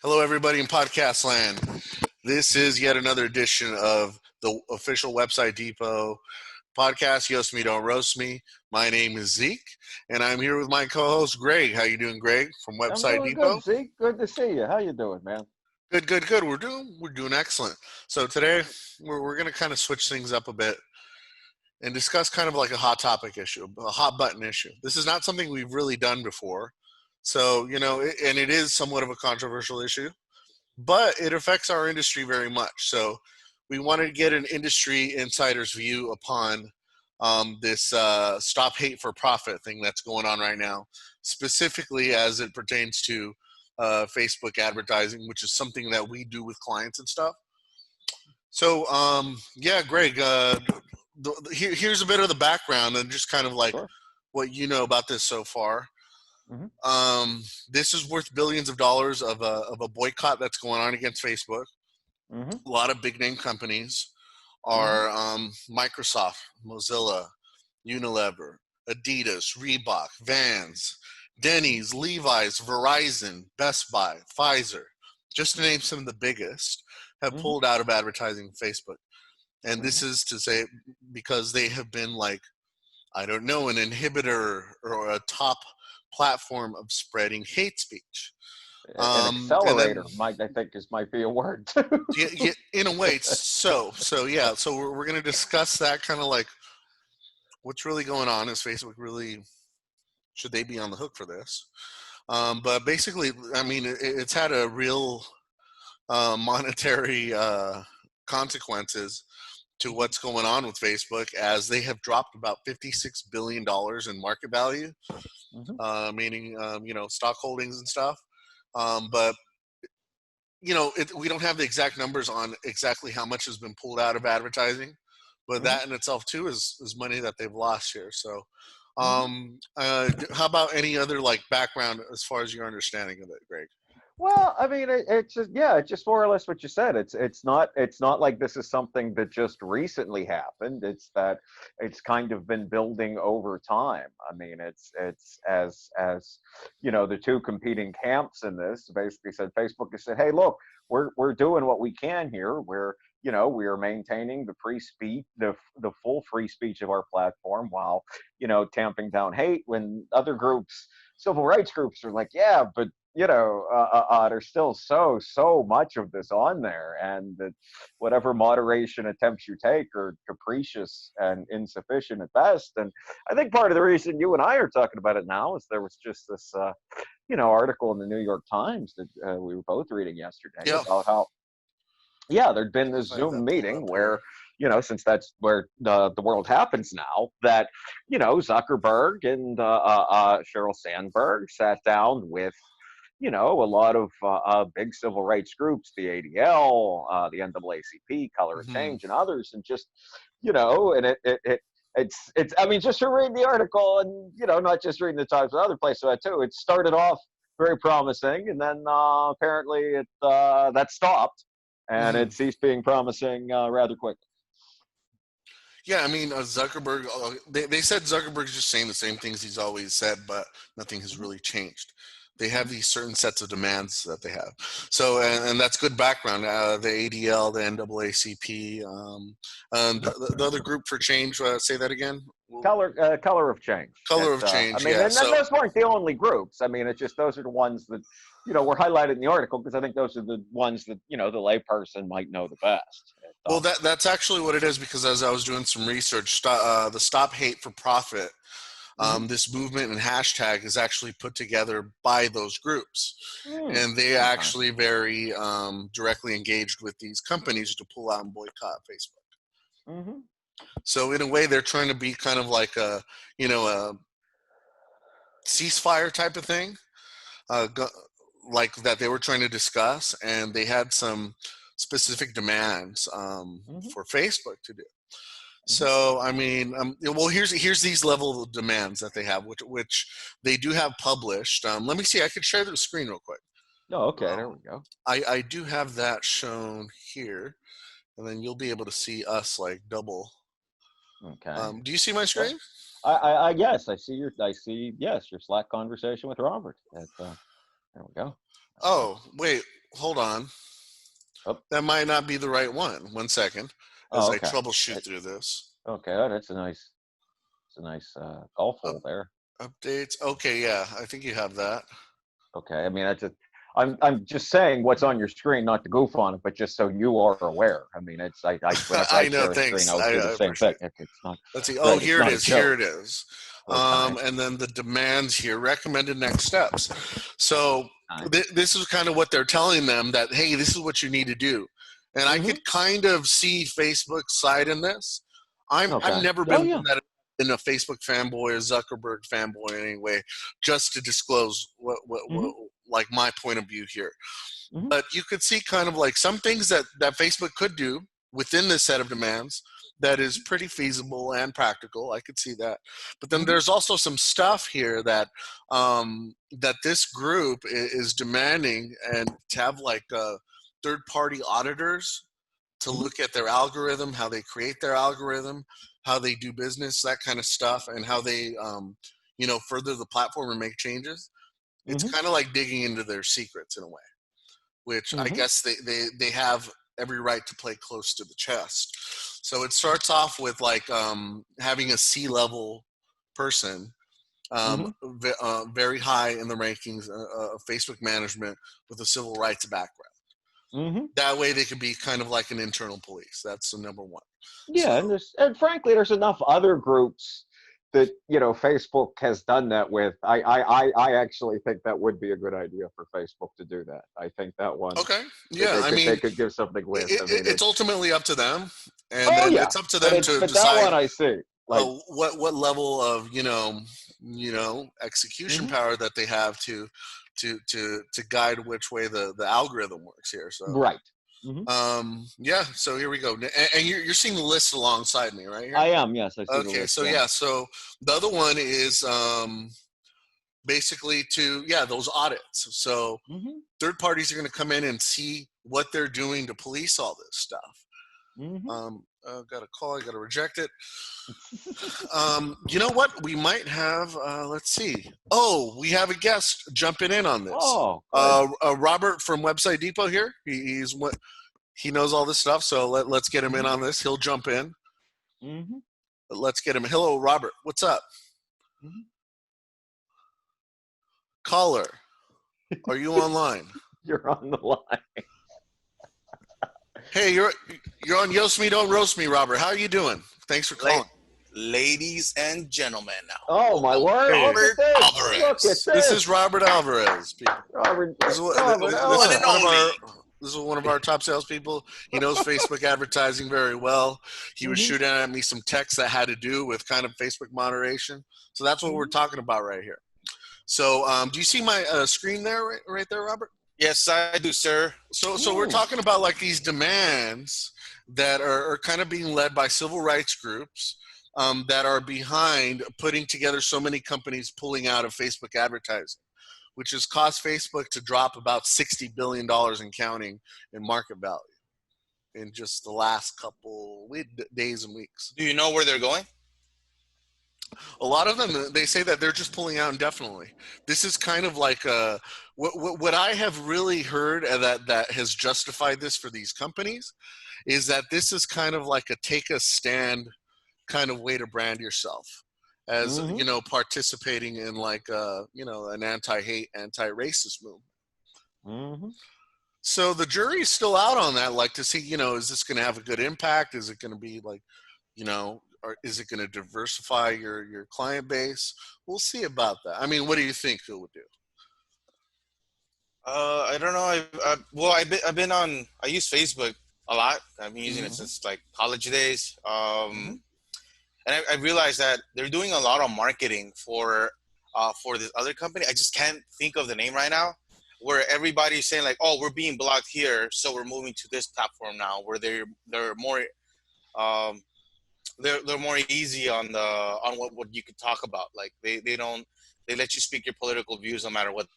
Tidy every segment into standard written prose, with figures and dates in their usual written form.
Hello, everybody in podcast land. This is yet another edition of the official Website Depot podcast, Yoast Me, Don't Roast Me. My name is Zeke, and I'm here with my co-host, Greg. How you doing, Greg, from I'm Website doing good, Depot? Zeke. Good to see you. How you doing, man? Good. We're doing excellent. So today we're going to kind of switch things up a bit and discuss kind of like a hot topic issue, a hot button issue. This is not something we've really done before. So, and it is somewhat of a controversial issue, but it affects our industry very much. So we wanted to get an industry insider's view upon this stop hate for profit thing that's going on right now, specifically as it pertains to Facebook advertising, which is something that we do with clients and stuff. So, yeah, Greg, here's a bit of the background and just kind of like Sure. what you know about this so far. hmm This is worth billions of dollars of a boycott that's going on against Facebook. hmm A lot of big name companies hmm are Microsoft, Mozilla, Unilever, Adidas, Reebok, Vans, Denny's, Levi's, Verizon, Best Buy, Pfizer, just to name some of the biggest, have hmm pulled out of advertising Facebook. And this hmm is to say because they have been like, I don't know, an inhibitor or a top platform of spreading hate speech. An And then, accelerator might be a word. yeah, in a way, yeah. So we're going to discuss that kind of like what's really going on. Is Facebook really, should they be on the hook for this? But basically, I mean, it's had a real monetary consequences to what's going on with Facebook, as they have dropped about $56 billion in market value, hmm meaning stock holdings and stuff. But we don't have the exact numbers on exactly how much has been pulled out of advertising, but hmm that in itself too is money that they've lost here. So, hmm how about any other like background as far as your understanding of it, Greg? Well, I mean, it's just it's just more or less what you said. It's not like this is something that just recently happened. It's that it's kind of been building over time. I mean, it's as the two competing camps in this basically said. Facebook has said, hey, look, we're doing what we can here. We are maintaining the free speech, the full free speech of our platform, while tamping down hate. When other groups, civil rights groups, are like, yeah, but there's still so much of this on there, and that whatever moderation attempts you take are capricious and insufficient at best. And I think part of the reason you and I are talking about it now is there was just this article in the New York Times that we were both reading yesterday Yeah, about how, yeah, there'd been this I have Zoom that pulled meeting up here. where, since that's where the world happens now, that, Zuckerberg and Sheryl Sandberg sat down with, a lot of big civil rights groups, the ADL, the NAACP, Color of Hmm. Change, and others, and just, and I mean, just to read the article, and not just reading the Times, but other places too. It started off very promising, and then apparently that stopped, and Hmm. it ceased being promising rather quickly. Yeah, I mean, Zuckerberg, they said Zuckerberg's just saying the same things he's always said, but nothing has hmm really changed. They have hmm these certain sets of demands that they have. So, and that's good background. The ADL, the NAACP, and the other group for change, say that again? Color of Change. Color of I Change, mean, yeah. and then So, those weren't the only groups. I mean, it's just those are the ones that were highlighted in the article, because I think those are the ones that the layperson might know the best. well, that's actually what it is, because as I was doing some research, the Stop Hate for Profit, hmm this movement and hashtag is actually put together by those groups. And they Okay. actually very directly engaged with these companies to pull out and boycott Facebook. hmm So in a way, they're trying to be kind of like a ceasefire type of thing, go, like that they were trying to discuss, and they had some specific demands hmm for Facebook to do. hmm So I mean, well, here's these level of demands that they have, which they do have published. Let me see. I could share the screen real quick. Oh, okay. There we Um, go. I do have that shown here, and then you'll be able to see us like double. Okay. Do you see my Well, screen? yes, I see, yes, your Slack conversation with Robert. There we go. Oh, wait. hold on. Oh, That might not be the right one. One second, as oh, I okay. troubleshoot through this. Okay, oh, that's a nice, it's a nice golf Up, hole there. updates. Okay, yeah, I think you have that. Okay, I mean, that's a, I'm just saying what's on your screen, not to goof on it, but just so you are aware. I mean, it's whenever I I know. share a screen, Thanks. I always do the I same thing. appreciate it. It's not Let's see. Oh, right. It's here it not a is. Here joke. it is. Okay. And then the demands here, recommended next steps. So Okay. this is kind of what they're telling them that, hey, this is what you need to do. And I Mm-hmm. could kind of see Facebook's side in this. I've Okay. never Oh been yeah. one that been a Facebook fanboy or Zuckerberg fanboy in any way, just to disclose what Mm-hmm. like my point of view here. Mm-hmm. But you could see kind of like some things that Facebook could do within this set of demands that is pretty feasible and practical. I could see that. But then Mm-hmm. there's also some stuff here that that this group is demanding, and to have like third-party auditors to Mm-hmm. look at their algorithm, how they create their algorithm, how they do business, that kind of stuff, and how they further the platform and make changes. It's Mm-hmm. kind of like digging into their secrets in a way, which I Mm-hmm. guess they have every right to play close to the chest. So it starts off with like having a C-level person, Mm-hmm. very high in the rankings of Facebook management with a civil rights background. Mm-hmm. That way they could be kind of like an internal police. That's the number one. So Yeah, and frankly, there's enough other groups that Facebook has done that with. I actually think that would be a good idea for Facebook to do that. I think that one okay, that yeah, they I could mean, give something with. I mean, it's ultimately up to them, and oh then yeah, it's up to but them it's to but that decide one I see like. what level of execution Hmm. power that they have to guide which way the algorithm works here. So Right. Hmm. yeah, so here we go, and you're seeing the list alongside me right here. I am. Yes, I see the Okay, list. so Yeah. yeah, so the other one is basically to those audits. So Hmm. third parties are going to come in and see what they're doing to police all this stuff. Hmm. Got a call, I got to reject it. You know what? We might have, let's see. Oh, we have a guest jumping in on this. Oh, good. Robert from Website Depot here. He's what he knows all this stuff. So let's get him in Hmm. on this. He'll jump in. Hmm. Let's get him. Hello, Robert. What's up? Hmm. Caller, are you online? You're on the line. Hey, you're on Yoast Me, Don't Roast Me, Robert. How are you doing? Thanks for La- calling. ladies and gentlemen, Oh my word! Look Hey, at Robert this! Look at Alvarez, this is this! Robert Alvarez, people. Robert This is Robert one this is and Ellen. one of only. our this is one of our top salespeople. He knows Facebook advertising very well. He was Hmm. shooting at me some texts that had to do with kind of Facebook moderation. So that's what we're Hmm. talking about right here. So do you see my screen there, right there, Robert? Yes, I do, sir. So we're Mm. talking about like these demands that are kind of being led by civil rights groups that are behind putting together so many companies pulling out of Facebook advertising, which has caused Facebook to drop about $60 billion and counting in market value in just the last couple days and weeks. Do you know where they're going? A lot of them, they say that they're just pulling out indefinitely. This is kind of like what I have really heard that has justified this for these companies is that this is kind of like a take a stand kind of way to brand yourself as Hmm. participating in like an anti-hate, anti-racist movement. Hmm. So the jury's still out on that, like to see, is this going to have a good impact? Is it going to be like, or is it going to diversify your client base? We'll see about that. I mean, what do you think it would do? I don't know. I've been on. I use Facebook a lot. I've been using it Hmm. since like college days. Hmm. And I realized that they're doing a lot of marketing for this other company. I just can't think of the name right now. Where everybody's saying like, "Oh, we're being blocked here, so we're moving to this platform now." Where they're more um, they're more easy on what you could talk about. Like they don't they let you speak your political views no matter what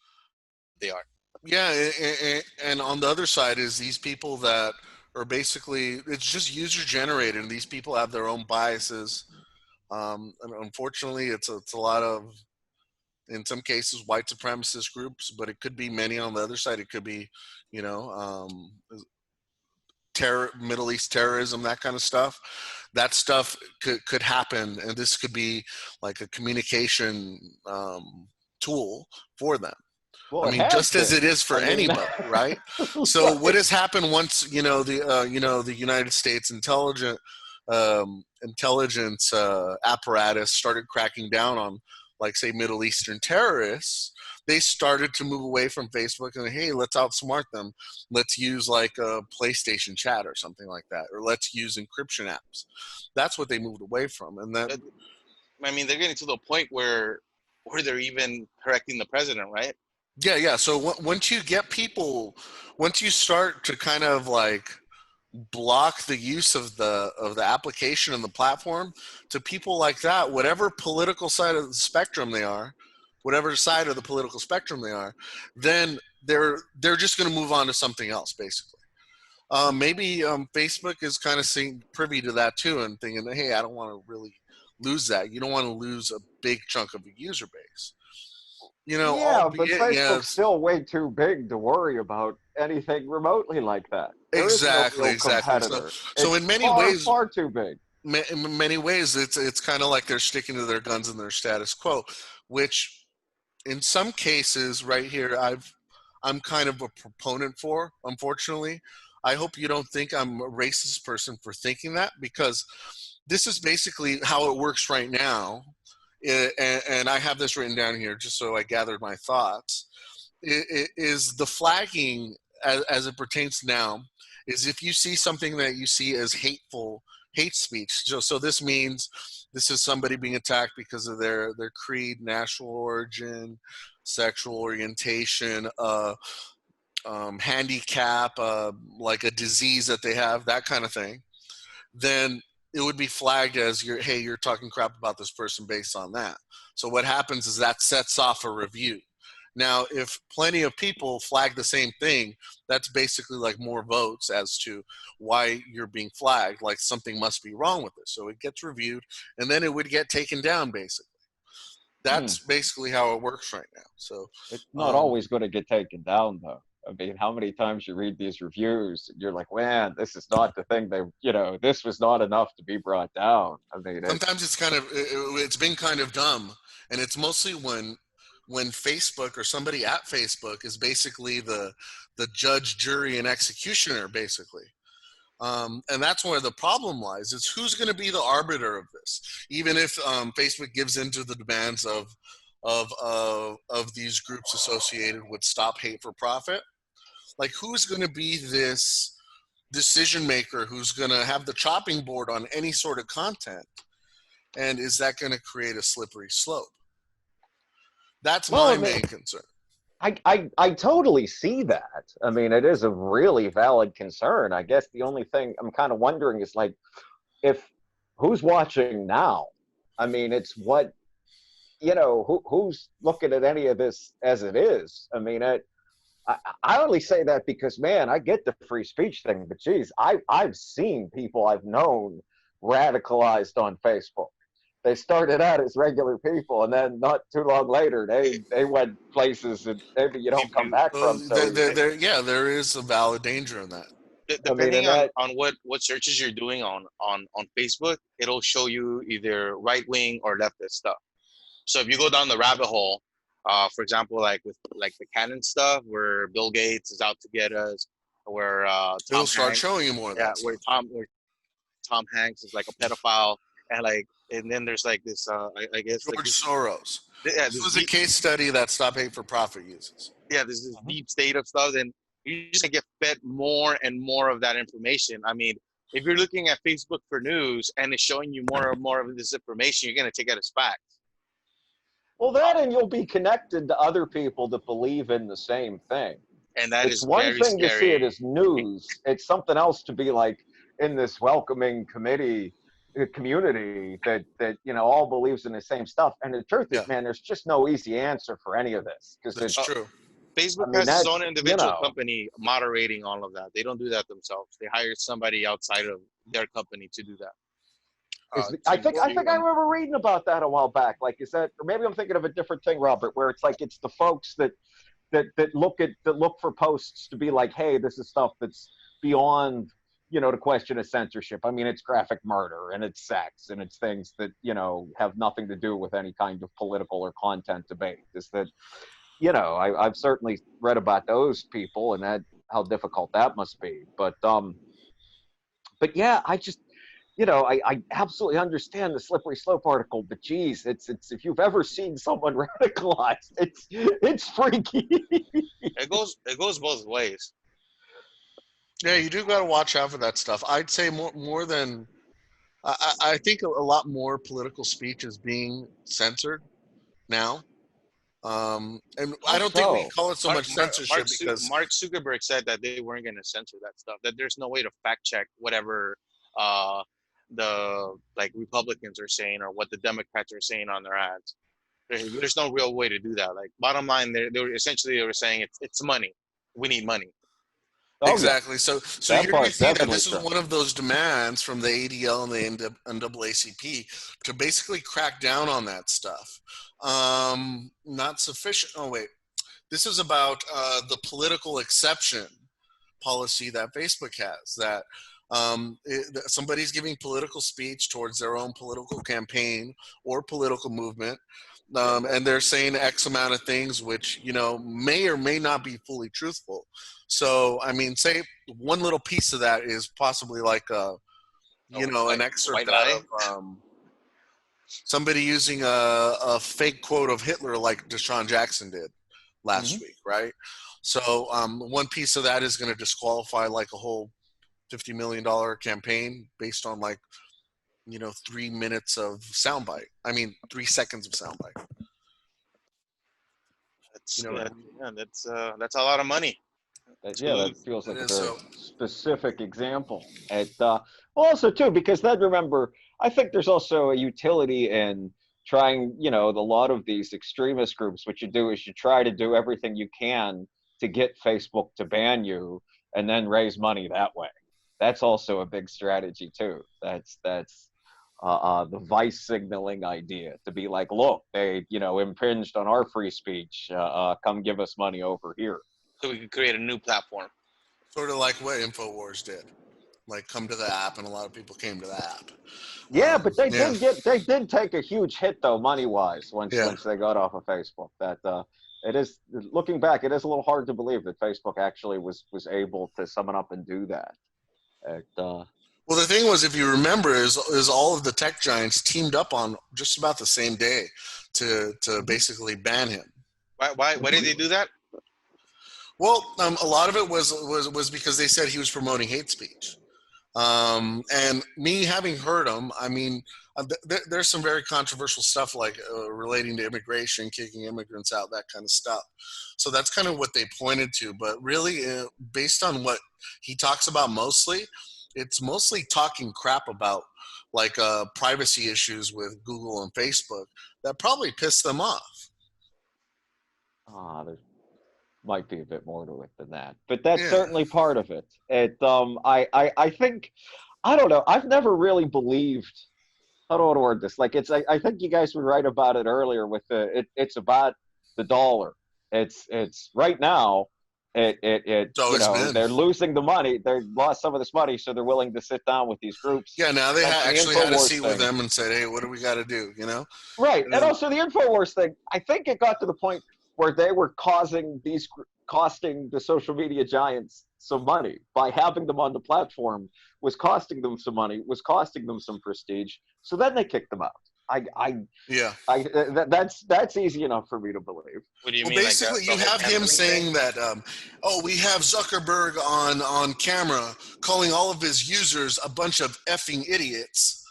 they are. Yeah, and on the other side is these people that are basically it's just user generated, and these people have their own biases. And unfortunately, it's a lot of in some cases white supremacist groups, but it could be many on the other side. It could be, you know, Middle East terrorism, that kind of stuff. That stuff could happen, and this could be like a communication tool for them. Well, I it meance has just as been. it is for I mean, anybody, right? So what right. has happened once the United States intelligence apparatus started cracking down on, like, say, Middle Eastern terrorists? They started to move away from Facebook and, hey, let's outsmart them. Let's use like a PlayStation chat or something like that, or let's use encryption apps. That's what they moved away from, and then I mean, they're getting to the point where they're even correcting the president, right? yeah. So once you get people, once you start to kind of like block the use of the application and the platform to people like that, whatever political side of the spectrum they are, whatever side of the political spectrum they are, then they're just going to move on to something else, basically. Maybe Facebook is kind of seeing privy to that too, and thinking, hey, I don't want to really lose that. You don't want to lose a big chunk of the user base. You know, Yeah, but albeit, Facebook's yes, still way too big to worry about anything remotely like that. There is no real exactly. So, competitor. so in It's many far, ways, far too big. in many ways, it's kind of like they're sticking to their guns and their status quo, which in some cases, right here, I'm kind of a proponent for. Unfortunately, I hope you don't think I'm a racist person for thinking that, because this is basically how it works right now. And I have this written down here just so I gathered my thoughts. Is the flagging, as it pertains now, is if you see something that you see as hateful, hate speech. So this means this is somebody being attacked because of their creed, national origin, sexual orientation, handicap, like a disease that they have, that kind of thing. Then it would be flagged as hey, you're talking crap about this person based on that. So what happens is that sets off a review. Now, if plenty of people flag the same thing, that's basically like more votes as to why you're being flagged, like something must be wrong with this. So it gets reviewed, and then it would get taken down, basically. Hmm. That's basically how it works right now. So, It's not um, always going to get taken down, though. I mean, how many times you read these reviews and you're like, man, this is not the thing this was not enough to be brought down. I mean, sometimes it's kind of it's been kind of dumb, and it's mostly when Facebook or somebody at Facebook is basically the judge, jury, and executioner, basically. And that's where the problem lies. Is who's going to be the arbiter of this? Even if Facebook gives into the demands of these groups associated with Stop Hate for Profit, like who's going to be this decision maker who's going to have the chopping board on any sort of content? And is that going to create a slippery slope? That's well, my I mean, main concern. I totally see that. I mean, it is a really valid concern. I guess the only thing I'm kind of wondering is like, if who's watching now? I mean, it's what who's looking at any of this as it is. I mean, I only say that because, man, I get the free speech thing, but geez, I've seen people I've known radicalized on Facebook. They started out as regular people, and then not too long later, they went places that maybe you don't come back So from so easy. there is a valid danger in that. I mean, Depending and that on what searches you're doing on Facebook, it'll show you either right wing or leftist stuff. So if you go down the rabbit hole, for example, like with like the canon stuff, where Bill Gates is out to get us, where It'll Tom start Hanks, showing you more of yeah, that stuff. where Tom Hanks is like a pedophile, and like, and then there's like this, I guess like George this, Soros. yeah, This was a case study that Stop Hate for Profit uses. there's this Mhm. deep state of stuff, and you just get fed more and more of that information. I mean, if you're looking at Facebook for news and it's showing you more and more of this information, you're gonna take it as fact. well, that and you'll be connected to other people that believe in the same thing. And that It's is one very thing to see it scary. as news. It's something else to be like in this welcoming community that all believes in the same stuff. And the truth Yeah, is, man, there's just no easy answer for any of this because that's it's. true. Facebook I mean, has its that's own individual company moderating all of that. They don't do that themselves. They hire somebody outside of their company to do that. I Team think I Q think I remember reading about that a while back. Like, is that, or maybe I'm thinking of a different thing, Robert, where it's like it's the folks that look for posts to be like, hey, this is stuff that's beyond, the question of censorship. I mean, it's graphic murder and it's sex and it's things that, have nothing to do with any kind of political or content debate. Is that, I've certainly read about those people and that how difficult that must be. But yeah, I just, I absolutely understand the slippery slope article, but geez, it's if you've ever seen someone radicalized, it's freaky. it goes both ways. Yeah, you do got to watch out for that stuff. I'd say more than I think a lot more political speech is being censored now. And I How don't think we can so? call it so much censorship because Mark Zuckerberg said that they weren't going to censor that stuff. That there's no way to fact check whatever uh, the like Republicans are saying or what the Democrats are saying on their ads. There's no real way to do that. Like bottom line, they were saying it's money. We need money. Oh yeah, exactly. So that you're going to part's see that definitely this is true. one of those demands from the ADL and the NAACP to basically crack down on that stuff. Not sufficient. Oh wait, this is about the political exception policy that Facebook has. That somebody's giving political speech towards their own political campaign or political movement, and they're saying X amount of things which may or may not be fully truthful. So I mean, say one little piece of that is possibly like an A excerpt white out lie. of somebody using a fake quote of Hitler like Deshaun Jackson did last Hmm. week, right? So one piece of that is going to disqualify like a whole $50 million campaign based on like 3 minutes of soundbite. I mean 3 seconds of soundbite. You That's know what yeah, I mean? yeah. That's a lot of money. Yeah, To that feels It like a is very so. specific example. Well, also too, because then remember, I think there's also a utility in trying, a lot of these extremist groups. What you do is you try to do everything you can to get Facebook to ban you, and then raise money that way. That's also a big strategy too. That's the vice signaling idea to be like, look, they impinged on our free speech. Come give us money over here. so we could create a new platform. Sort of like what InfoWars did. Like come to the app, and a lot of people came to the app. Yeah, but Yeah, they did take a huge hit though, money wise, yeah. once they got off of Facebook. That it is, looking back, it is a little hard to believe that Facebook actually was able to summon up and do that. It, Well, the thing was, if you remember, is all of the tech giants teamed up on just about the same day to Mhm, basically ban him. Why did mhm. they do that? Well, a lot of it was because they said he was promoting hate speech. And me having heard him, I mean, there's some very controversial stuff like relating to immigration, kicking immigrants out, that kind of stuff. So that's kind of what they pointed to. But really, based on what he talks about mostly, it's mostly talking crap about like privacy issues with Google and Facebook that probably pissed them off. There might be a bit more to it than that, but that's Yeah. certainly part of it. I think, I don't know. I've never really believed. How do I want to word this? Like, I think you guys were right about it earlier with it's about the dollar. It's right now. It's always been. They're losing the money. They lost some of this money, so they're willing to sit down with these groups. Yeah, now You they mentioned the actually had a Infowars seat with thing. them and said, "Hey, what do we got to do?" You know, Right, and and then also the Infowars thing. I think it got to the point where they were costing the social media giants some money by having them on the platform. Was costing them some money. Was costing them some prestige. So then they kicked them out. I, I, yeah. that's easy enough for me to believe. What do you Well, mean, like basically, the you whole have him canceling thing? saying that, "Oh, we have Zuckerberg on camera calling all of his users a bunch of effing idiots,"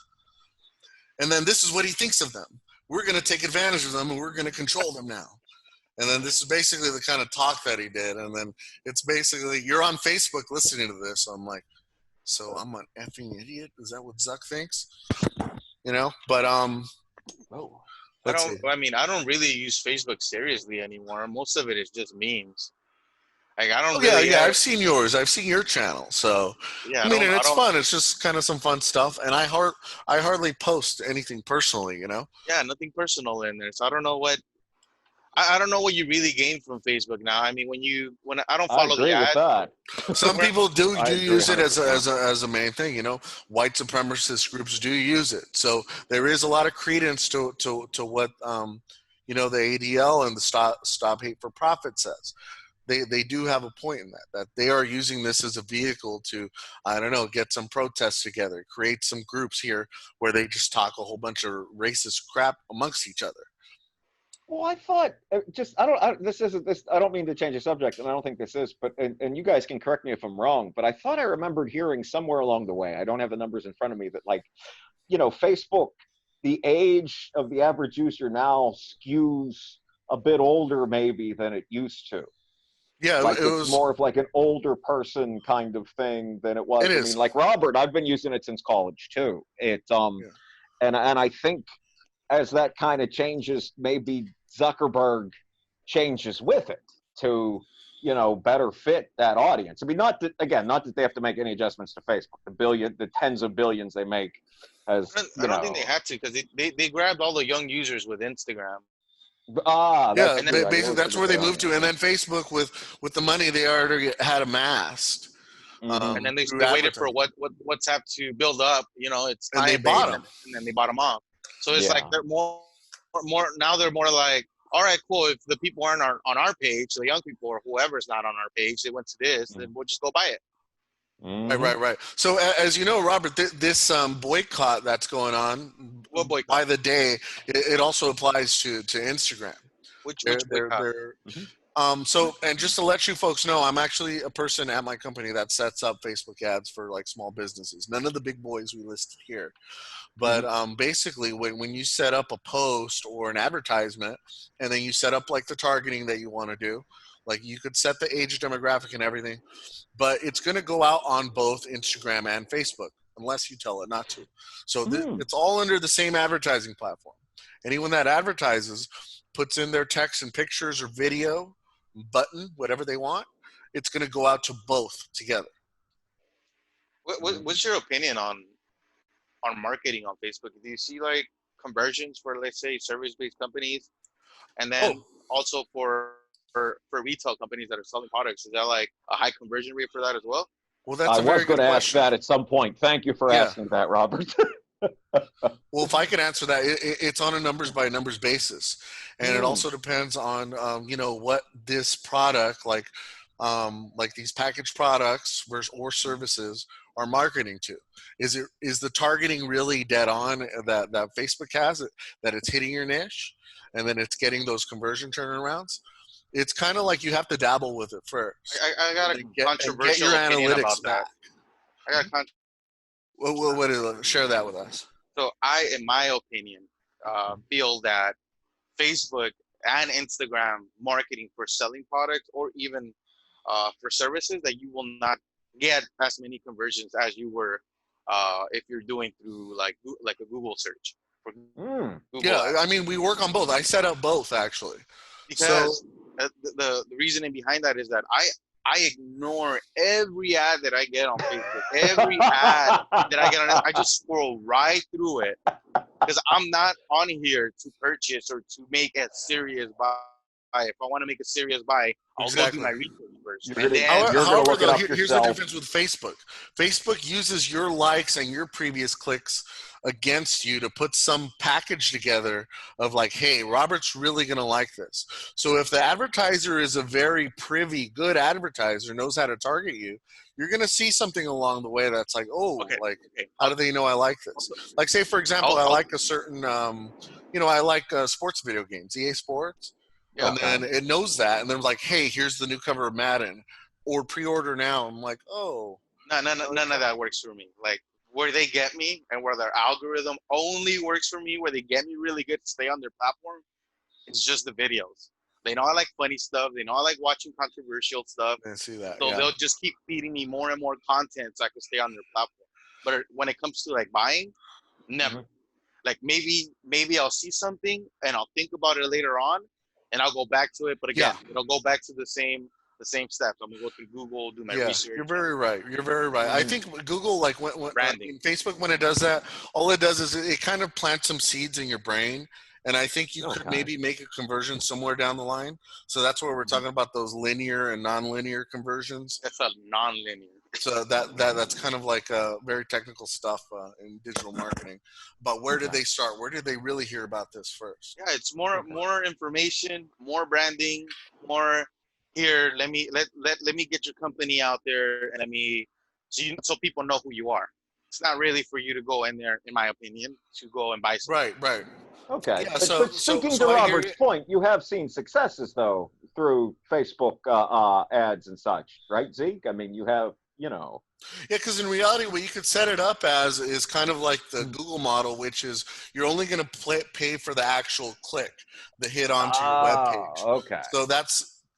and then this is what he thinks of them. We're going to take advantage of them, and we're going to control them now. And then this is basically the kind of talk that he did. And then it's basically you're on Facebook listening to this. So I'm like, so I'm an effing idiot. Is that what Zuck thinks? But Oh, let's see. I don't really use Facebook seriously anymore. Most of it is just memes. Like I don't Oh, yeah, really, yeah. I've seen yours. I've seen your channel. So, yeah, I mean, and I it's don't, fun. It's just kind of some fun stuff. And I hardly post anything personally. You know, yeah, nothing personal in there. So I don't know what, I don't know what you really gain from Facebook now. I mean, when I don't I follow the agree with ad, that. some where, people I do agree use it as 100%. as a main thing. You know, white supremacist groups do use it. So there is a lot of credence to what you know, the ADL and the Stop Hate for Profit says. They do have a point in that they are using this as a vehicle to, I don't know, get some protests together, create some groups here where they just talk a whole bunch of racist crap amongst each other. Well, I thought just I don't this isn't this I don't mean to change the subject, and I don't think this is, but and you guys can correct me if I'm wrong, but I thought I remembered hearing somewhere along the way. I don't have the numbers in front of me that, like, Facebook, the age of the average user now skews a bit older maybe than it used to. Yeah, Like it it's was. more of like an older person kind of thing than it It was. I mean, is. like Robert, I've been using it since college too. Yeah. And I think as that kind of changes, maybe Zuckerberg changes with it to, better fit that audience. I mean, not that, again, not that they have to make any adjustments to Facebook, the tens of billions they make as, I don't think they had to because they grabbed all the young users with Instagram, Yeah, that's and then true. I basically always that's forget where they they're on moved there. to, and then Facebook with the money they already had amassed and then through they waited for advertising, WhatsApp to build up. It's and they time based, bought them. and then they bought them off. So it's like Yeah. they're more now. They're more like, all right, cool. If the people aren't on our page, the young people or whoever's not on our page, they went to this, then we'll just go buy it. Right, Mm-hmm. right, right. So as you know, Robert, this boycott that's going on We'll by boycott. the day, it also applies to Instagram. Which boycott? They're Mm-hmm. so, and just to let you folks know, I'm actually a person at my company that sets up Facebook ads for like small businesses. None of the big boys we listed here. Mm-hmm. But basically, when you set up a post or an advertisement, and then you set up like the targeting that you want to do, like you could set the age demographic and everything, but it's going to go out on both Instagram and Facebook unless you tell it not to. So Mm-hmm. it's all under the same advertising platform. Anyone that advertises puts in their text and pictures or video button, whatever they want, it's going to go out to both together. What's your opinion on marketing on Facebook? Do you see like conversions for, let's say, service-based companies, and Oh, then also for retail companies that are selling products? Is that like a high conversion rate for that as well? well, that's I a was very going good to ask question. that at some point. Thank you for Yeah. asking that, Robert. Well, if I can answer that, it's on a numbers by numbers basis, and it Mm. also depends on you know, what this product, like these packaged products or services are marketing to. Is the targeting really dead on that Facebook has it, that it's hitting your niche, and then it's getting those conversion turnarounds? It's kind of like you have to dabble with it first, I got a and get your controversial opinion about analytics that. back. I got a con- Share that with us? so in my opinion, feel that Facebook and Instagram marketing for selling products or even for services, that you will not get as many conversions as you were if you're doing through like a Google search for Mm. Google Yeah, I ads. mean, we work on both. I set up both actually. So, Because the reasoning behind that is that I ignore every ad that I get on Facebook. Every ad that I get on it, I just scroll right through it because I'm not on here to purchase or to make a serious buy. If I want to make a serious buy, I'll go do exactly. my research first, you're and gonna then you're gonna However, look it though, up here's the yourself. difference with Facebook. Facebook uses your likes and your previous clicks against you to put some package together of like, hey, Robert's really going to like this. So if the advertiser is a very privy, good advertiser, knows how to target you, you're going to see something along the way that's like, oh, okay, like, okay, how do they know I like this? Like, say, for example, I I'll like a certain, you know, I like sports video games, EA Sports. yeah. And Okay. then it knows that, and they're like, "Hey, here's the new cover of Madden, or pre-order now." I'm like, "Oh, None of okay." that works for me. Like where they get me and where their algorithm only works for me, where they get me really good to stay on their platform, it's just the videos. They know I like funny stuff. They know I like watching controversial stuff. I see that. So Yeah, they'll just keep feeding me more and more content so I can stay on their platform. But when it comes to like buying, never. Mhm. Like maybe I'll see something and I'll think about it later on and I'll go back to it. But yeah, again, it'll go back to the same. the same steps. I'm gonna go through Google, do my Yeah, research. you're very right. You're very right. I think Google, like when Branding. Facebook, when it does that, all it does is it kind of plants some seeds in your brain, and I think you could maybe make a conversion somewhere down the line. So that's where we're talking about those linear and non-linear conversions. That's a non-linear. So that's kind of like very technical stuff in digital marketing. But where did they start? Where did they really hear about this first? Yeah, it's more information, more branding, more here. Let me get your company out there, and so people know who you are. It's not really for you to go in there, in my opinion, to go and buy something. Right. Okay, Yeah. but speaking to I hear Robert's point, you have seen successes though through Facebook ads and such, right, Zeke? I mean, you have, you know. Yeah, because in reality, what you could set it up as is kind of like the Google model, which is you're only going to pay for the actual click, the hit onto your web page. Okay.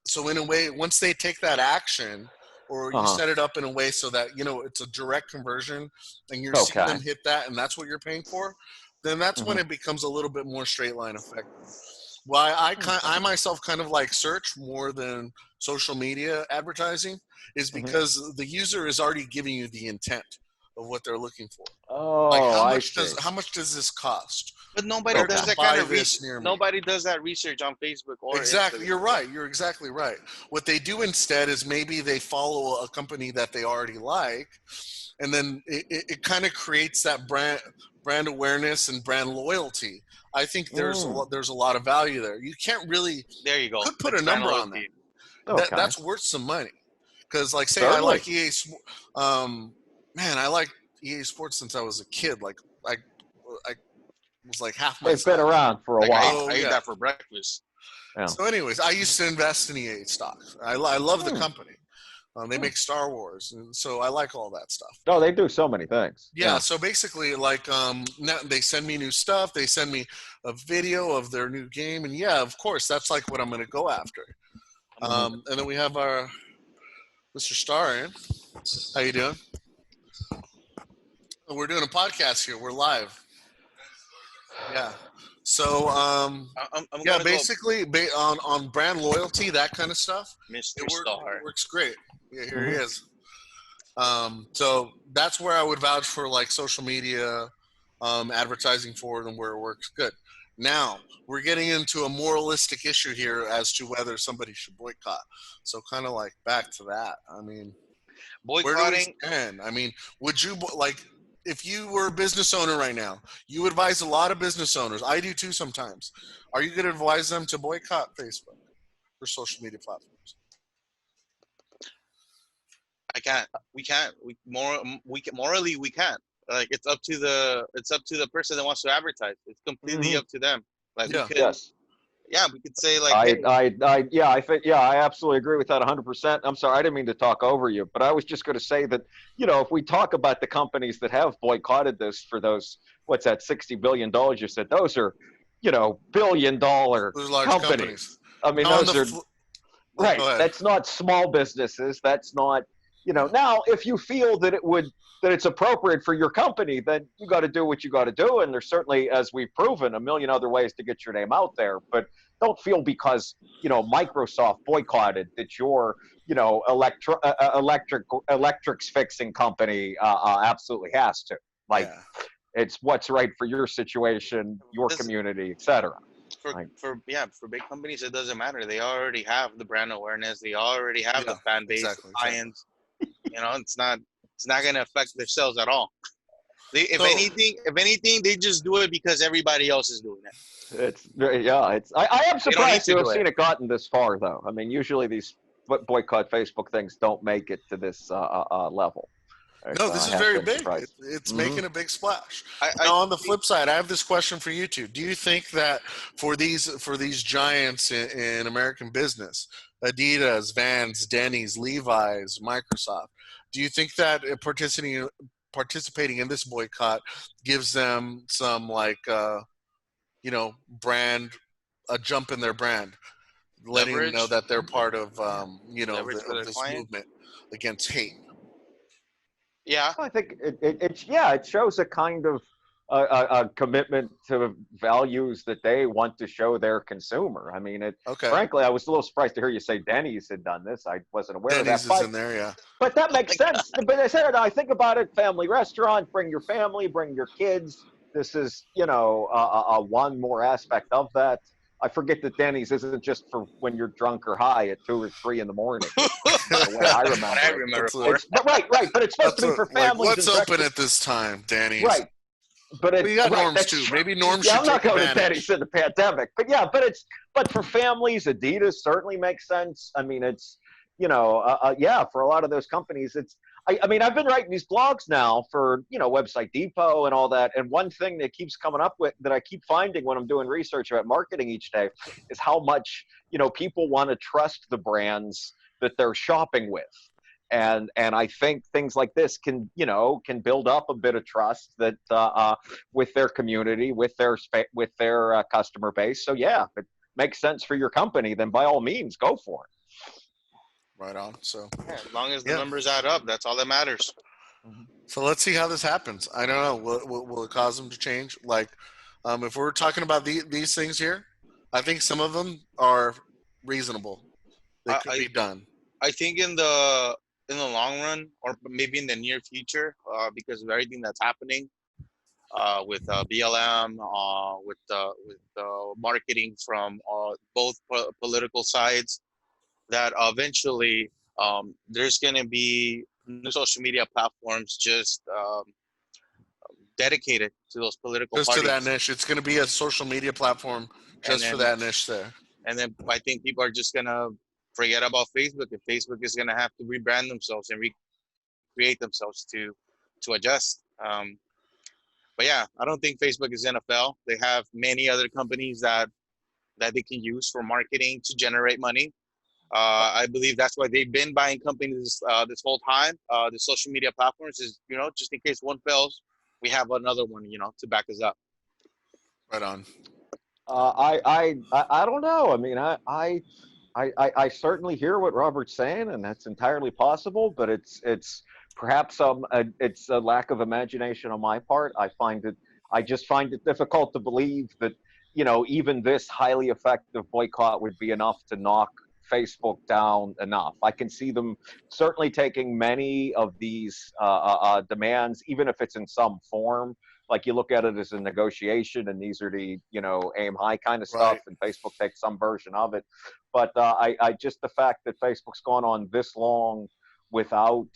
So in a way, once they take that action, or you set it up in a way so that it's a direct conversion, and you're seeing them hit that, and that's what you're paying for, then that's when it becomes a little bit more straight line effective. Why I myself kind of like search more than social media advertising is because the user is already giving you the intent of what they're looking for. Oh, like how much does this cost? But nobody does that kind of research. Nobody does that research on Facebook or exactly. Instagram. You're right. You're exactly right. What they do instead is maybe they follow a company that they already like, and then it kind of creates that brand awareness and brand loyalty. I think there's a lot of value there. You can't really there you go. Could put a number on that. That's worth some money. Because like say I like EA, I like EA Sports since I was a kid. Like I was like half my. They've been around for a while. I eat that for breakfast. Yeah. So, anyways, I used to invest in EA stocks. I love the company. They make Star Wars, and so I like all that stuff. Oh, they do so many things. Yeah. So basically, like, now they send me new stuff. They send me a video of their new game, and yeah, of course, that's like what I'm going to go after. And then we have our Mr. Star in. How you doing? We're doing a podcast here. We're live. Yeah. So, basically, on brand loyalty, that kind of stuff, Mr. Star. It works great. Yeah, here he is. So that's where I would vouch for like social media advertising for it and where it works good. Now, we're getting into a moralistic issue here as to whether somebody should boycott. So kind of like back to that. I mean, boycotting. Where do we stand? I mean, would you like if you were a business owner right now? You advise a lot of business owners. I do too sometimes. Are you going to advise them to boycott Facebook or social media platforms? I can't. We can't. Morally, we can't. Like it's up to the person that wants to advertise. It's completely up to them. Like we could say like I think I absolutely agree with that 100%. I'm sorry, I didn't mean to talk over you, but I was just going to say that if we talk about the companies that have boycotted this for those what's that $60 billion you said, those are billion-dollar companies. I mean, those are right. That's not small businesses. That's not now if you feel that it's appropriate for your company, then you got to do what you got to do. And there's certainly, as we've proven, a million other ways to get your name out there. But don't feel because Microsoft boycotted that your electrics fixing company absolutely has to. It's what's right for your situation, your community, etc. For big companies, it doesn't matter. They already have the brand awareness. They already have the fan base, clients. It's not going to affect their sales at all. If anything, they just do it because everybody else is doing it. I am surprised to have seen it gotten this far, though. I mean, usually these boycott Facebook things don't make it to this level. No, this is very big. It's making a big splash. Now, on the flip side, I have this question for you two. Do you think that for these giants in American business, Adidas, Vans, Denny's, Levi's, Microsoft, do you think that participating in this boycott gives them some brand, a jump in their brand, letting them know that they're part of this movement against hate? Yeah, I think it shows a kind of a commitment to values that they want to show their consumer. I mean, Okay. frankly, I was a little surprised to hear you say Denny's had done this. I wasn't aware of Denny's that, is in there, yeah. but that makes sense. But I said, I think about it: family restaurant, bring your family, bring your kids. This is, one more aspect of that. I forget that Denny's isn't just for when you're drunk or high at 2 or 3 in the morning. The way I What I remember it. remember That's for. But right. But it's supposed to that's be for like, families let's and open breakfast. at this time, Danny's. Right. But Well, you got right. norms too. Maybe norms Yeah, should I'm not take going to advantage. Denny's in the pandemic, but yeah, but for families, Adidas certainly makes sense. I mean, it's yeah, for a lot of those companies, it's. I mean, I've been writing these blogs now for Website Depot and all that, and one thing that keeps coming up with that I keep finding when I'm doing research about marketing each day is how much people want to trust the brands that they're shopping with. And I think things like this can build up a bit of trust that with their community, with their customer base. So yeah, if it makes sense for your company, then by all means, go for it. Right on. So Yeah, as long as the yeah. numbers add up, that's all that matters. So let's see how this happens. I don't know. Will it cause them to change? Like, if we're talking about these things here, I think some of them are reasonable. They I, could I be done. I think in the long run, or maybe in the near future, because of everything that's happening with BLM, with marketing from both political sides, that eventually there's going to be new social media platforms just dedicated to those political Just to that parties, niche. It's going to be a social media platform and just for then that niche there. I think people are just going to forget about Facebook, and Facebook is going to have to rebrand themselves and recreate themselves to adjust. But yeah, I don't think Facebook is gonna fail. They have many other companies that they can use for marketing to generate money. I believe that's why they've been buying companies this whole time. The social media platforms is just in case one fails, we have another one to back us up. Right on. I don't know. I mean, I certainly hear what Robert's saying, and that's entirely possible. But it's perhaps it's a lack of imagination on my part. I just find it difficult to believe that even this highly effective boycott would be enough to knock Facebook down enough. I can see them certainly taking many of these demands, even if it's in some form. Like you look at it as a negotiation, and these are the aim high kind of stuff, Right. and Facebook takes some version of it. But I just the fact that Facebook's gone on this long without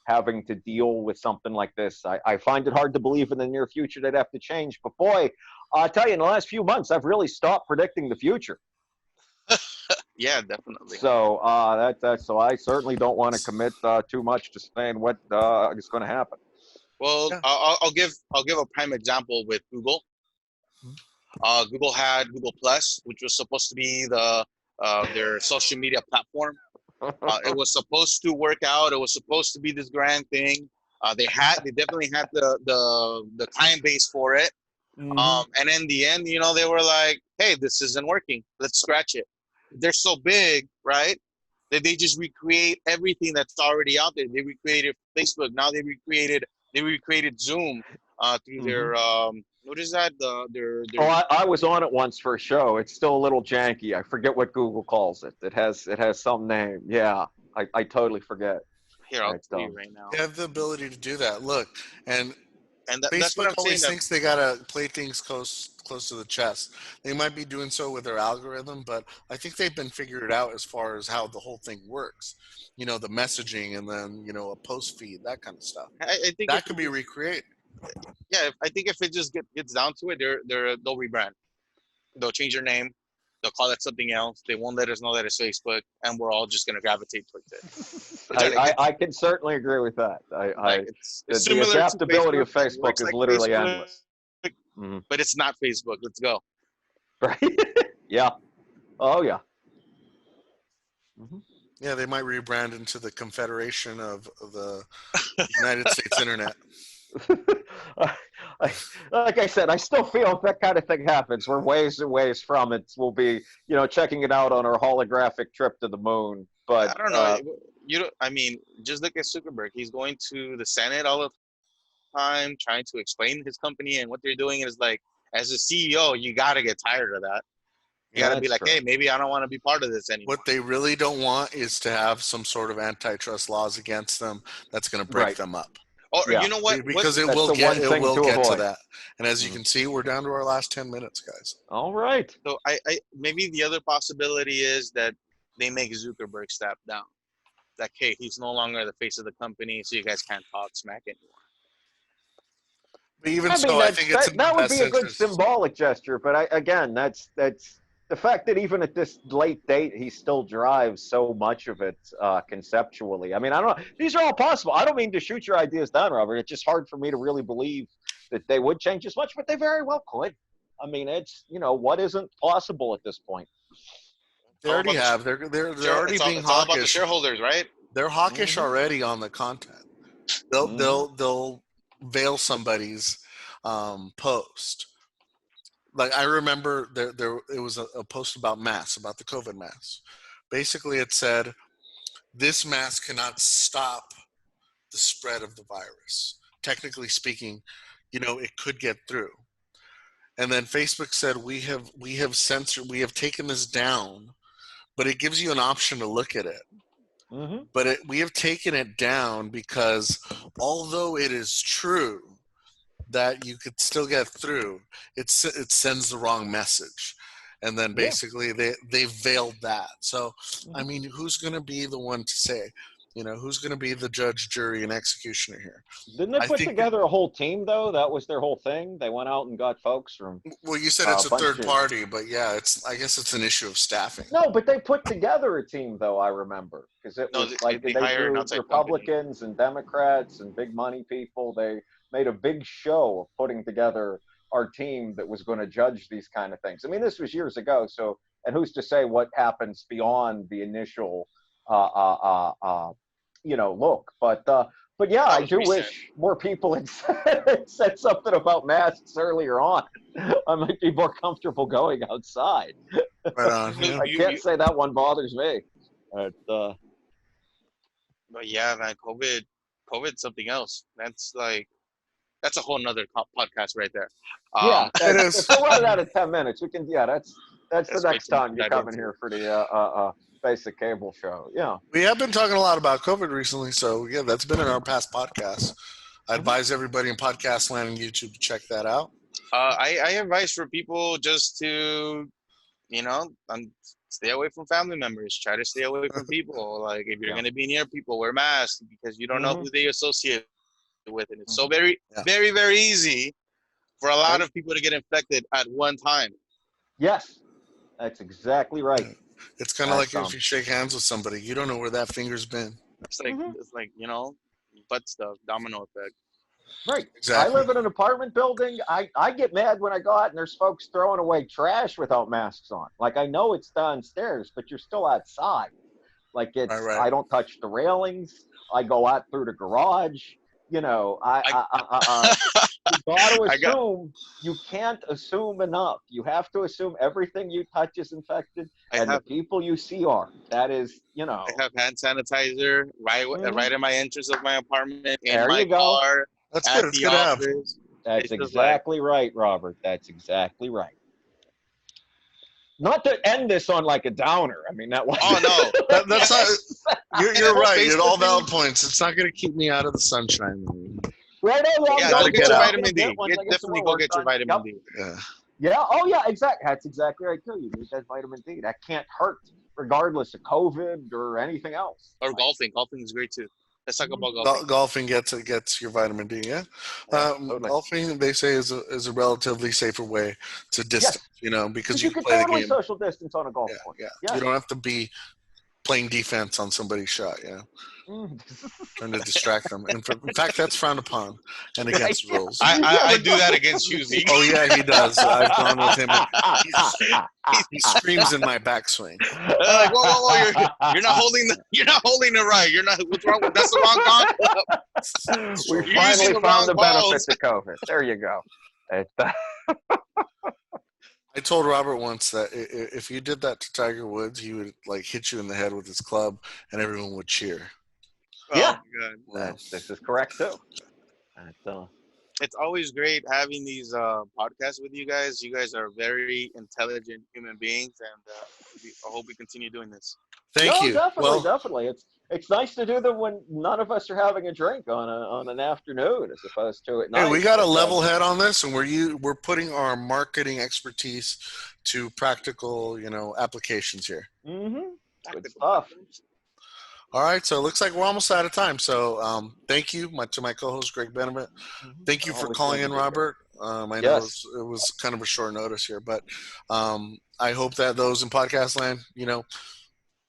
having to deal with something like this, I find it hard to believe in the near future they'd have to change. But boy, I'll tell you, in the last few months, I've really stopped predicting the future. Yeah, definitely. So so I certainly don't want to commit too much to saying what is going to happen. Well, Yeah. I'll give a prime example with Google. Google had Google Plus, which was supposed to be their social media platform. It was supposed to work out. It was supposed to be this grand thing. They definitely had the client base for it. Hmm. And in the end, they were like, "Hey, this isn't working. Let's scratch it." They're so big, right? That they just recreate everything that's already out there. They recreated Facebook. Now they recreated Zoom through Hmm. their what is that? Their Oh, I was on it once for a show. It's still a little janky. I forget what Google calls it. It has some name. Yeah, I totally forget. here. I'll It's tell you right now. They have the ability to do that. Look, and And that's what Facebook I'm saying. always That thinks they gotta play things close to the chest. They might be doing so with their algorithm, but I think they've been figured it out as far as how the whole thing works. The messaging and then a post feed, that kind of stuff. I think if That it could be just recreated. yeah, I think if it just gets down to it, they'll rebrand. They'll change their name. They'll call it something else. They won't let us know that it's Facebook, and we're all just gonna gravitate towards it. I, Like I, it's I can certainly agree with that. like it's The similar to adaptability Facebook. of It Facebook works is like literally Facebook, endless. Hmm. but it's not Facebook. Let's go. Right? Yeah. Oh yeah. Hmm. Yeah, they might rebrand into the Confederation of the United States Internet. I, like I said, I still feel if that kind of thing happens, we're ways and ways from it. We'll be, checking it out on our holographic trip to the moon. But I don't know. You don't, I mean, just look at Zuckerberg. He's going to the Senate all the time trying to explain his company and what they're doing. Is like, as a CEO, you got to get tired of that. You got to be That's like, true. hey, maybe I don't want to be part of this anymore. What they really don't want is to have some sort of antitrust laws against them that's going to break Right. them up. Or Yeah. you know what? Because it That's will the one thing to get to avoid. that. And as you Mm. can see, we're down to our last 10 minutes, guys. All right. So I maybe the other possibility is that they make Zuckerberg step down. Like, hey, he's no longer the face of the company, so you guys can't talk smack anymore. But even I mean, so, I think it's in the that would be best a good interest. symbolic gesture. But again, that's the fact that even at this late date, he still drives so much of it conceptually. I mean, I don't know. These are all possible. I don't mean to shoot your ideas down, Robert. It's just hard for me to really believe that they would change as much, but they very well could. I mean, it's, what isn't possible at this point. They already have. They're already being It's all about the hawkish. shareholders, right? They're hawkish Mhm. already on the content. Mhm. They'll veil somebody's post. Like I remember there it was a post about masks, about the COVID mask. Basically, it said this mask cannot stop the spread of the virus. Technically speaking, it could get through. And then Facebook said we have censored, we have taken this down, but it gives you an option to look at it. Mhm. But we have taken it down because although it is true that you could still get through, it sends the wrong message. And then Yeah. basically they veiled that. So, I Mhm. mean, who's going to be the one to say, who's going to be the judge, jury, and executioner here? Didn't they I put think, together a whole team though? That was their whole thing. They went out and got folks from well, you said a it's a bunch third of. party, but yeah, I guess it's an issue of staffing. No, but they put together a team though. I remember because it No, was like they they hire an drew outside company. Republicans and Democrats and big money people. They made a big show of putting together our team that was going to judge these kind of things. I mean, this was years ago. So, and who's to say what happens beyond the initial, uh, uh, uh, uh, look? But yeah, That I was do recent. wish more people had said something about masks earlier on. I might be more comfortable going outside. Right on. So Yeah. I can't say that one bothers me. But, but yeah, man, COVID's something else. That's a whole nother podcast right there. yeah, It if is. we're running out of 10 minutes, we can. Yeah, that's the That's way next too much time to you dive come in into. here for the basic cable show. Yeah. We have been talking a lot about COVID recently, so yeah, that's been in our past podcasts. I Mhm. advise everybody in podcast land and YouTube to check that out. I advise for people just to, you know, stay away from family members. Try to stay away from people. Like if you're Yeah. gonna be near people, wear masks because you don't know Hmm. who they associate with, and it's so Hmm. very, Yeah. very, very easy for a lot Right. of people to get infected at one time. Yes, that's exactly right. Yeah. It's kind of That's like if you shake hands with somebody, you don't know where that finger's been. Mhm. It's like butt stuff, domino effect. Right. I Exactly. live in an apartment building. I get mad when I go out and there's folks throwing away trash without masks on. Like I know it's downstairs, but you're still outside. Like Right, it's right. I don't touch the railings. I go out through the garage. I You got to I got assume. You can't assume enough. You have to assume everything you touch is infected, I and the have people you see are. That is, I have hand sanitizer Mhm. right in my entrance of my apartment, in There my you go. car, That's good. at It's the good to have. office. That's It's just like, exactly right, Robert. That's exactly right. Not to end this on like a downer. I mean, that was oh no, That's not. and the You're whole right. At Facebook all thing. valid points. It's not going to keep me out of the sunshine. right on. Well, I'm Yeah, Gotta go going get get to your out. in a vitamin bit D. once I get some Definitely more go work get your done. vitamin Yep. D. Yeah. Yeah. Oh, yeah. Exactly. That's exactly right too. You need that vitamin D. That can't hurt, regardless of COVID or anything else. Or Like, golfing. Golfing is great too. Let's talk mhm. about golfing. Golfing gets your vitamin D. Yeah. Absolutely. Golfing, they say, is a relatively safer way to distance. Yes, Because because you you can could play the totally game. social distance on a golf Yeah, course. yeah. You Yes. don't have to be playing defense on somebody's shot. Yeah. Mm. Trying to distract them. And in fact, that's frowned upon and Right. against rules. You I ever do done that that against to you, me? Zeke. Oh yeah, he does. I've gone with him, and he screams in my backswing. They're like, whoa, you're not holding it right. You're not. What's wrong? That's the wrong It's concept. We so You're using finally the found wrong the balls. benefits of COVID. There you go. It, I told Robert once that if you did that to Tiger Woods, he would like hit you in the head with his club, and everyone would cheer. Oh yeah, my god. Well, this is correct too. It, It's always great having these podcasts with you guys. You guys are very intelligent human beings, and I hope we continue doing this. Thank No, you. definitely, Well, definitely. It's nice to do them when none of us are having a drink on an afternoon, as opposed to at hey, we night. got a But level head on this, and we're putting our marketing expertise to practical, applications here. good Tactical stuff. platforms. All right, so it looks like we're almost out of time. So thank you to my co-host Greg Benevit. Thank you for Always calling good to in, be here. Robert. I know Yes. it was kind of a short notice here, but I hope that those in podcast land,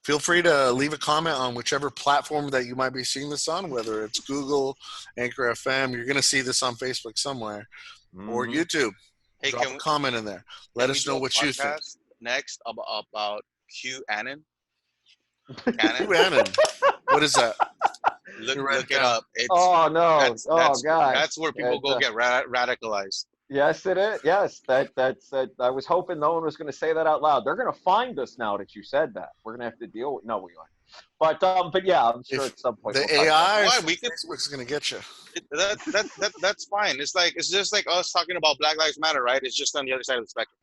feel free to leave a comment on whichever platform that you might be seeing this on, whether it's Google, Anchor FM. You're going to see this on Facebook somewhere, or Hmm. YouTube. Hey, Drop a comment in there. Let can we us do know a what you think. podcast next about QAnon? Canon. QAnon. What is that? Look You write look it it down. up. It's Oh no! that's Oh that's gosh! that's where people It, go get radicalized. yes, it is. Yes, that's. I was hoping no one was going to say that out loud. They're going to find us now that you said that. We're going to have to deal with. No, we aren't. But yeah, I'm sure If at some point the we'll touch on AI Why from we could Facebook's going to get you. that's fine. It's just like us talking about Black Lives Matter, right? It's just on the other side of the spectrum.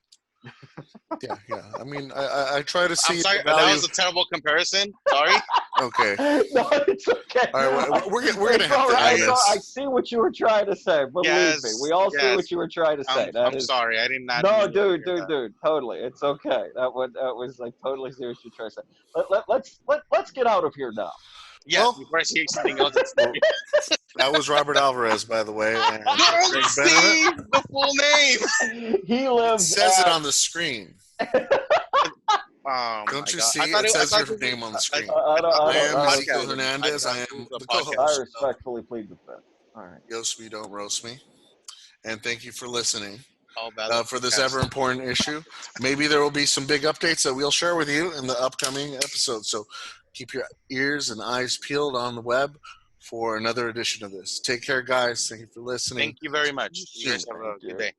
Yeah. I mean, I try to I'm see sorry, the that value. was a terrible comparison. Sorry. Okay. it. No, it's okay. All right. We're going to It's have all to right. end It's all, I this. see what you were trying to say. Believe me, we Yes, all see what yes. you were trying to say. That I'm is sorry. I did not no, mean you to dude, hear dude, that. dude. Totally, it's okay. That was I totally see what you're trying to say. Let's get out of here now. Yes, Well, before I see something else. well, that was Robert Alvarez, by the way, and Don't Greg Benevit. see the full name. He It lives says it at on the screen. Oh Don't my you god! see? It I says thought your this was name on the I, screen. I thought I I this was don't am a I Ezekiel podcast. Hernandez. I This am was the a podcast. I co-host of respectfully plead the fifth. All right. Yoast Me, Don't Roast Me, and thank you for listening All valid for this podcast. ever important issue. Maybe there will be some big updates that we'll share with you in the upcoming episodes. So keep your ears and eyes peeled on the web for another edition of this. Take care, guys. Thank you for listening. Thank you very much. You Soon. guys have a Thank good you. day.